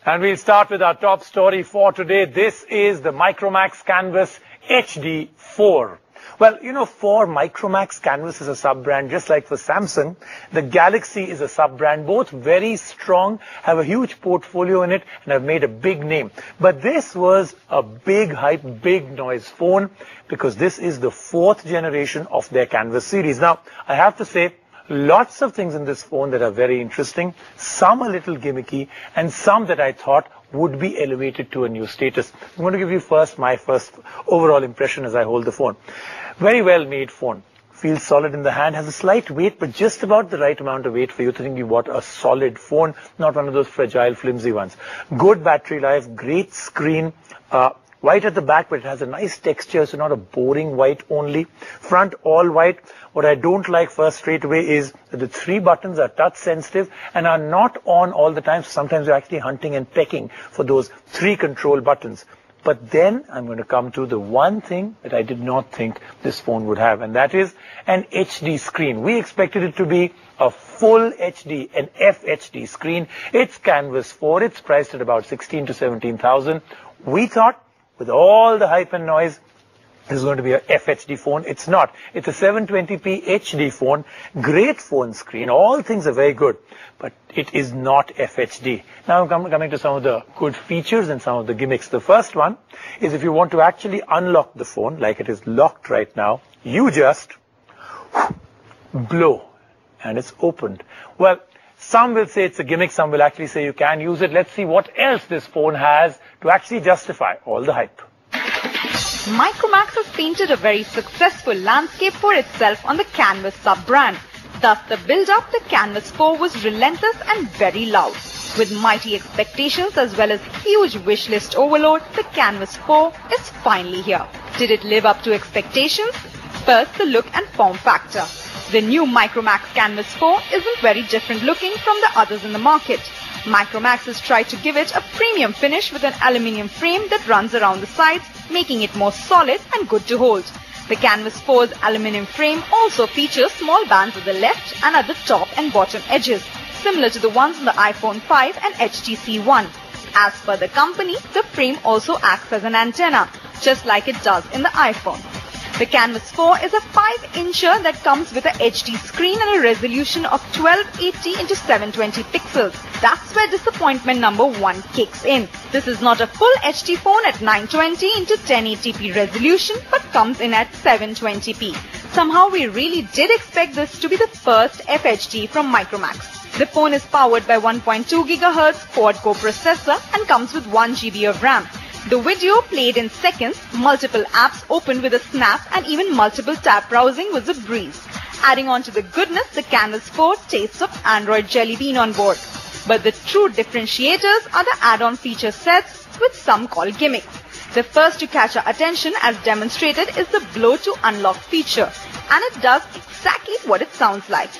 And we'll start with our top story for today. This is the Micromax Canvas HD4. Well, you know, for Micromax, Canvas is a sub-brand, just like for Samsung. The Galaxy is a sub-brand, both very strong, have a huge portfolio in it, and have made a big name. But this was a big hype, big noise phone, because this is the 4th generation of their Canvas series. Now, I have to say, lots of things in this phone that are very interesting, some a little gimmicky, and some that I thought would be elevated to a new status. I'm going to give you my first overall impression as I hold the phone. Very well made phone. Feels solid in the hand, has a slight weight, but just about the right amount of weight for you to think you bought a solid phone, not one of those fragile, flimsy ones. Good battery life, great screen, white at the back, but it has a nice texture, so not a boring white only. Front all white. What I don't like first straight away is that the 3 buttons are touch sensitive and are not on all the time. So sometimes you're actually hunting and pecking for those 3 control buttons. But then I'm going to come to the one thing that I did not think this phone would have, and that is an HD screen. We expected it to be a full HD, an FHD screen. It's Canvas 4. It's priced at about 16 to 17,000. We thought, with all the hype and noise, this is going to be a FHD phone. It's not. It's a 720p HD phone. Great phone screen. All things are very good. But it is not FHD. Now I'm coming to some of the good features and some of the gimmicks. The first one is if you want to actually unlock the phone, like it is locked right now, you just blow and it's opened. Well, some will say it's a gimmick. Some will actually say you can use it. Let's see what else this phone has to actually justify all the hype. Micromax has painted a very successful landscape for itself on the Canvas sub-brand. Thus, the build-up to Canvas 4 was relentless and very loud. With mighty expectations as well as huge wishlist overload, the Canvas 4 is finally here. Did it live up to expectations? First, the look and form factor. The new Micromax Canvas 4 isn't very different looking from the others in the market. Micromax has tried to give it a premium finish with an aluminium frame that runs around the sides, making it more solid and good to hold. The Canvas 4's aluminium frame also features small bands at the left and at the top and bottom edges, similar to the ones on the iPhone 5 and HTC One. As per the company, the frame also acts as an antenna, just like it does in the iPhone. The Canvas 4 is a 5-incher that comes with a HD screen and a resolution of 1280 into 720 pixels. That's where disappointment number 1 kicks in. This is not a full HD phone at 920 into 1080p resolution, but comes in at 720p. Somehow we really did expect this to be the first FHD from Micromax. The phone is powered by 1.2 GHz quad-core processor and comes with 1 GB of RAM. The video played in seconds, multiple apps opened with a snap, and even multiple tab browsing was a breeze. Adding on to the goodness, the Canvas 4 tastes of Android Jelly Bean on board. But the true differentiators are the add-on feature sets, which some call gimmicks. The first to catch our attention, as demonstrated, is the blow to unlock feature. And it does exactly what it sounds like.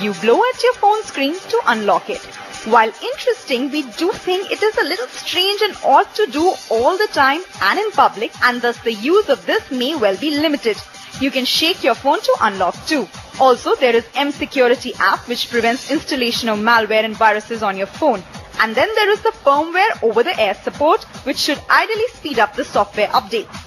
You blow at your phone screen to unlock it. While interesting, we do think it is a little strange and odd to do all the time and in public, and thus the use of this may well be limited. You can shake your phone to unlock too. Also, there is M-Security app which prevents installation of malware and viruses on your phone. And then there is the firmware over-the-air support, which should ideally speed up the software updates.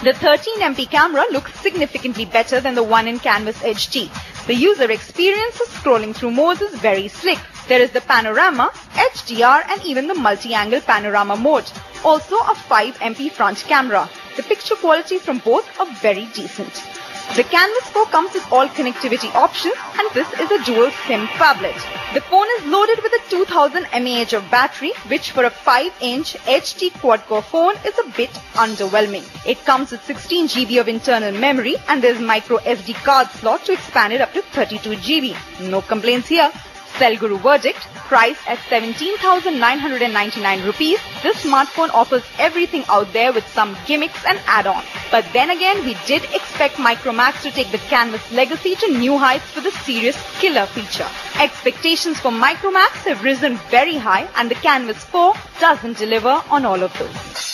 The 13MP camera looks significantly better than the one in Canvas HD. The user experience of scrolling through modes is very slick. There is the panorama, HDR, and even the multi-angle panorama mode. Also a 5MP front camera. The picture quality from both are very decent. The Canvas 4 comes with all connectivity options, and this is a dual SIM phablet. The phone is loaded with a 2000 mAh of battery, which for a 5-inch HD quad-core phone is a bit underwhelming. It comes with 16 GB of internal memory, and there's micro SD card slot to expand it up to 32 GB. No complaints here. Cell Guru verdict, priced at 17,999 rupees, this smartphone offers everything out there with some gimmicks and add-ons. But then again, we did expect Micromax to take the Canvas legacy to new heights with a serious killer feature. Expectations for Micromax have risen very high, and the Canvas 4 doesn't deliver on all of those.